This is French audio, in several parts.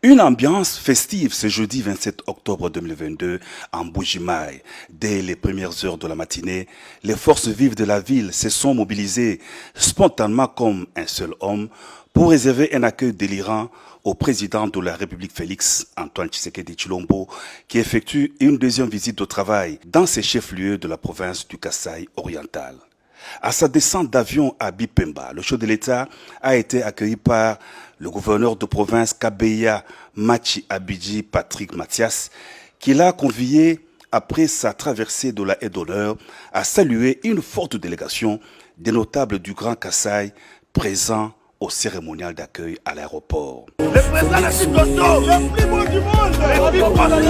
Une ambiance festive ce jeudi 27 octobre 2022 en Mbuji-Mayi. Dès les premières heures de la matinée, les forces vives de la ville se sont mobilisées spontanément comme un seul homme pour réserver un accueil délirant au président de la République Félix Antoine Tshisekedi Tshilombo qui effectue une deuxième visite de travail dans ses chefs-lieux de la province du Kasaï oriental. À sa descente d'avion à Bipemba, le chef de l'État a été accueilli par le gouverneur de province Kabeya Machi Abidji Patrick Mathias, qui l'a convié, après sa traversée de la haie d'honneur, à saluer une forte délégation des notables du Grand Kasaï présents au cérémonial d'accueil à l'aéroport. Le président de Sikoto, le plus beau du monde, le plus beau du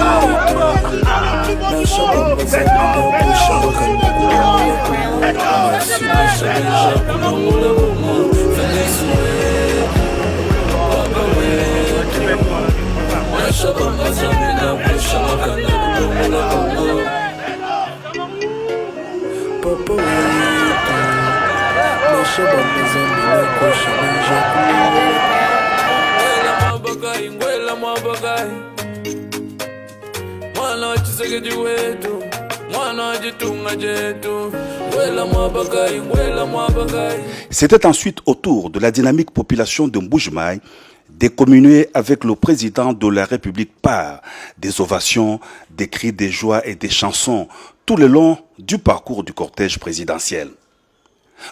C'était ensuite au tour de la dynamique population de Mbuji-Mayi de communier avec le président de la République par des ovations, des cris de joie et des chansons tout le long du parcours du cortège présidentiel.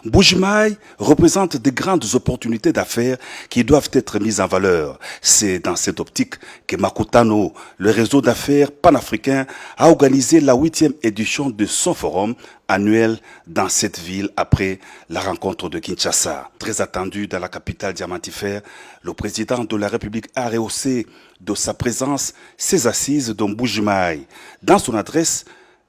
Mbuji-Mayi représente de grandes opportunités d'affaires qui doivent être mises en valeur. C'est dans cette optique que Makutano, le réseau d'affaires panafricain, a organisé la 8e édition de son forum annuel dans cette ville après la rencontre de Kinshasa. Très attendu dans la capitale diamantifère, le président de la République a rehaussé de sa présence ses assises de Mbuji-Mayi. Dans son adresse,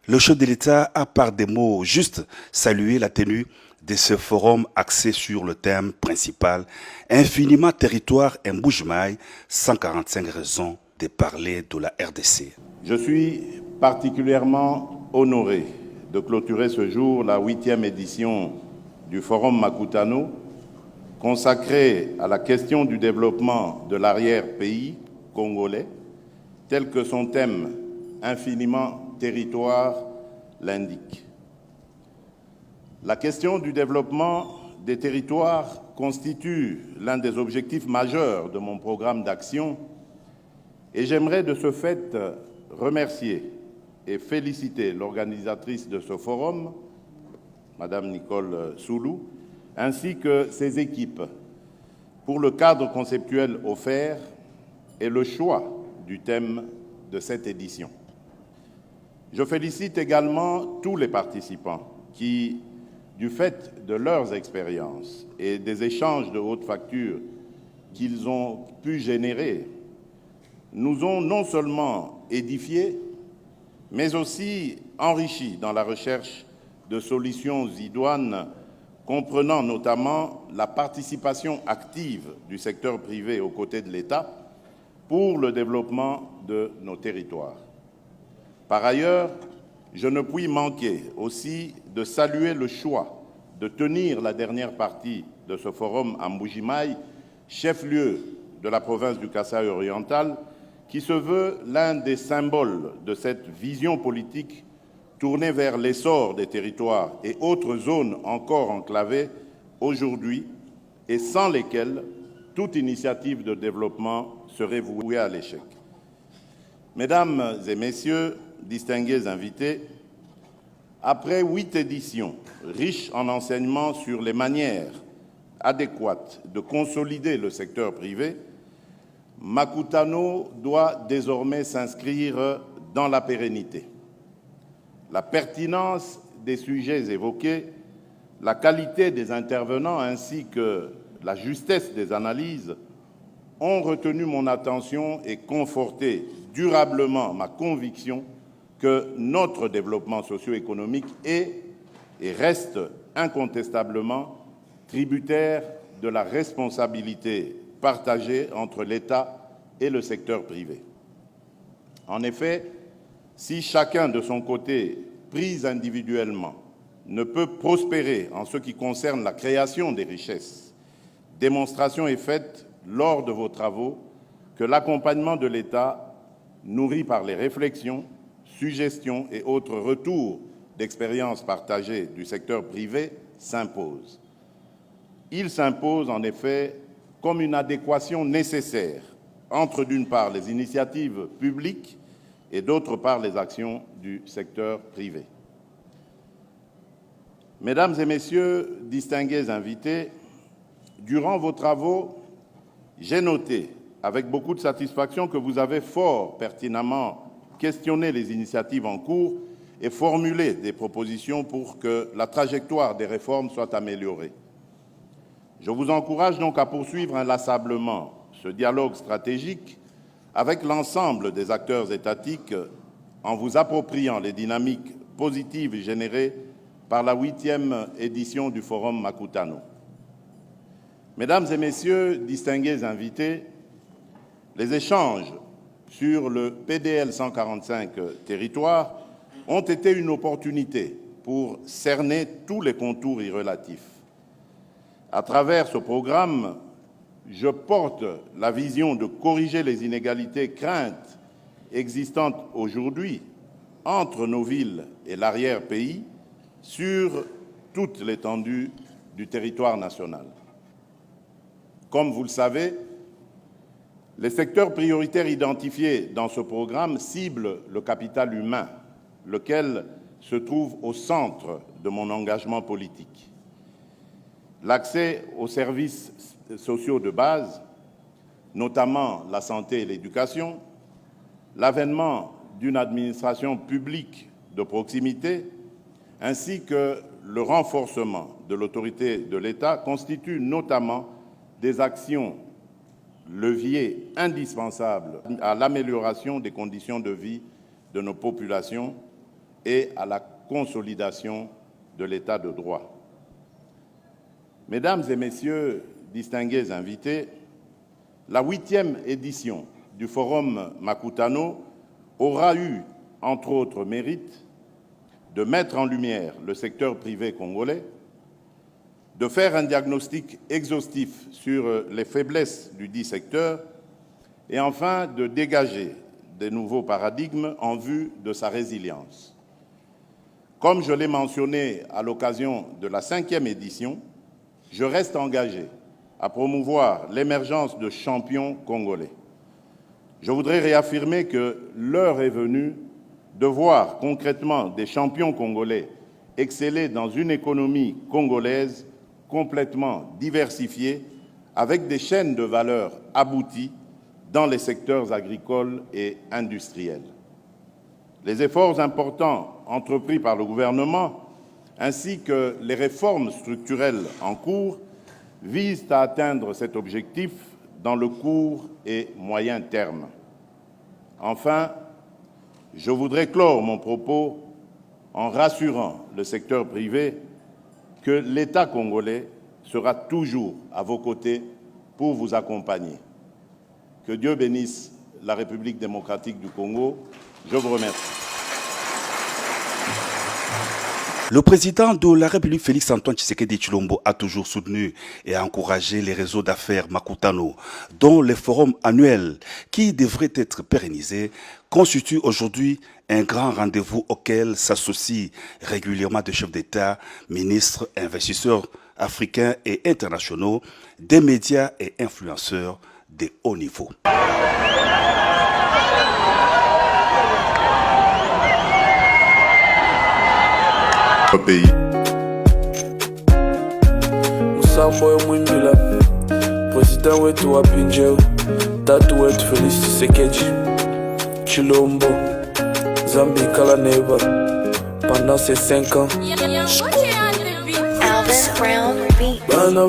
le chef de l'État a par des mots justes salué la tenue de ce forum axé sur le thème principal « Infiniment territoire et Mbuji-Mayi, 145 raisons de parler de la RDC ». Je suis particulièrement honoré de clôturer ce jour la 8e édition du Forum Makutano, consacré à la question du développement de l'arrière-pays congolais, tel que son thème « Infiniment territoire » l'indique. La question du développement des territoires constitue l'un des objectifs majeurs de mon programme d'action et j'aimerais de ce fait remercier et féliciter l'organisatrice de ce forum, Madame Nicole Soulou, ainsi que ses équipes pour le cadre conceptuel offert et le choix du thème de cette édition. Je félicite également tous les participants qui, du fait de leurs expériences et des échanges de haute facture qu'ils ont pu générer, nous ont non seulement édifiés, mais aussi enrichis dans la recherche de solutions idoines, comprenant notamment la participation active du secteur privé aux côtés de l'État pour le développement de nos territoires. Par ailleurs, je ne puis manquer aussi de saluer le choix de tenir la dernière partie de ce forum à Mbuji-Mayi, chef-lieu de la province du Kasaï oriental, qui se veut l'un des symboles de cette vision politique tournée vers l'essor des territoires et autres zones encore enclavées aujourd'hui et sans lesquelles toute initiative de développement serait vouée à l'échec. Mesdames et messieurs, distingués invités, après 8 éditions riches en enseignements sur les manières adéquates de consolider le secteur privé, Makutano doit désormais s'inscrire dans la pérennité. La pertinence des sujets évoqués, la qualité des intervenants ainsi que la justesse des analyses ont retenu mon attention et conforté durablement ma conviction que notre développement socio-économique est et reste incontestablement tributaire de la responsabilité partagée entre l'État et le secteur privé. En effet, si chacun de son côté, pris individuellement, ne peut prospérer en ce qui concerne la création des richesses. Démonstration est faite lors de vos travaux que l'accompagnement de l'État, nourri par les réflexions, suggestions et autres retours d'expériences partagées du secteur privé, s'impose. Il s'impose en effet comme une adéquation nécessaire entre, d'une part, les initiatives publiques et, d'autre part, les actions du secteur privé. Mesdames et messieurs, distingués invités, durant vos travaux, j'ai noté avec beaucoup de satisfaction que vous avez fort pertinemment questionné les initiatives en cours et formulé des propositions pour que la trajectoire des réformes soit améliorée. Je vous encourage donc à poursuivre inlassablement ce dialogue stratégique avec l'ensemble des acteurs étatiques en vous appropriant les dynamiques positives générées par la 8e édition du Forum Makutano. Mesdames et messieurs, distingués invités, les échanges sur le PDL 145 territoires ont été une opportunité pour cerner tous les contours y relatifs. À travers ce programme, je porte la vision de corriger les inégalités craintes existantes aujourd'hui entre nos villes et l'arrière-pays sur toute l'étendue du territoire national. Comme vous le savez, les secteurs prioritaires identifiés dans ce programme ciblent le capital humain, lequel se trouve au centre de mon engagement politique. L'accès aux services sociaux de base, notamment la santé et l'éducation, l'avènement d'une administration publique de proximité, ainsi que le renforcement de l'autorité de l'État constituent notamment des actions leviers indispensables à l'amélioration des conditions de vie de nos populations et à la consolidation de l'État de droit. Mesdames et messieurs, distingués invités, la 8e édition du Forum Makutano aura eu, entre autres mérites, de mettre en lumière le secteur privé congolais, de faire un diagnostic exhaustif sur les faiblesses du dit secteur et enfin de dégager des nouveaux paradigmes en vue de sa résilience. Comme je l'ai mentionné à l'occasion de la 5e édition, je reste engagé à promouvoir l'émergence de champions congolais. Je voudrais réaffirmer que l'heure est venue de voir concrètement des champions congolais exceller dans une économie congolaise complètement diversifiée, avec des chaînes de valeur abouties dans les secteurs agricoles et industriels. Les efforts importants entrepris par le gouvernement, ainsi que les réformes structurelles en cours, visent à atteindre cet objectif dans le court et moyen terme. Enfin, je voudrais clore mon propos en rassurant le secteur privé que l'État congolais sera toujours à vos côtés pour vous accompagner. Que Dieu bénisse la République démocratique du Congo. Je vous remercie. Le président de la République, Félix-Antoine Tshisekedi Tshilombo, a toujours soutenu et encouragé les réseaux d'affaires Makutano, dont les forums annuels, qui devraient être pérennisés, constituent aujourd'hui un grand rendez-vous auquel s'associent régulièrement des chefs d'État, ministres, investisseurs africains et internationaux, des médias et influenceurs de haut niveau. Pays. Musambo Mwindila, président wetu wa Pinjeo, tatu wetu Félix Tshisekedi Tshilombo, Zambi Kala Neva, pendant ces 5 ans. Bana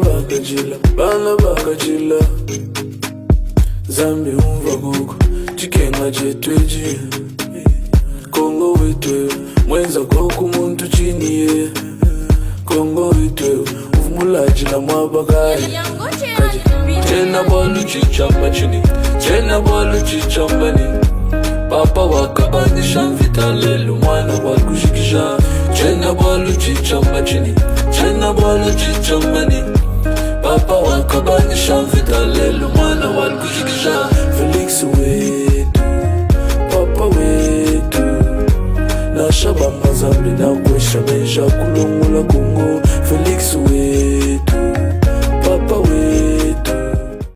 bakajila, Zambi umva gugu, chikenga jetweji, Kongo wetu. Mwenza koku muntu chini Kongo itwe uvumulaji na mwabagari Chena bolu chichamba chini Chena bolu chichamba ni papa wakabanisha mvitalelo mwana walikushikisha chena bwalu chichamba chini chena bwalu chichamba ni papa wakabanisha mvitalelo mwana walikushikisha Felix wetu papa wetu na shaba mazambi na kwesha meja kulongula Kongo Felix wetu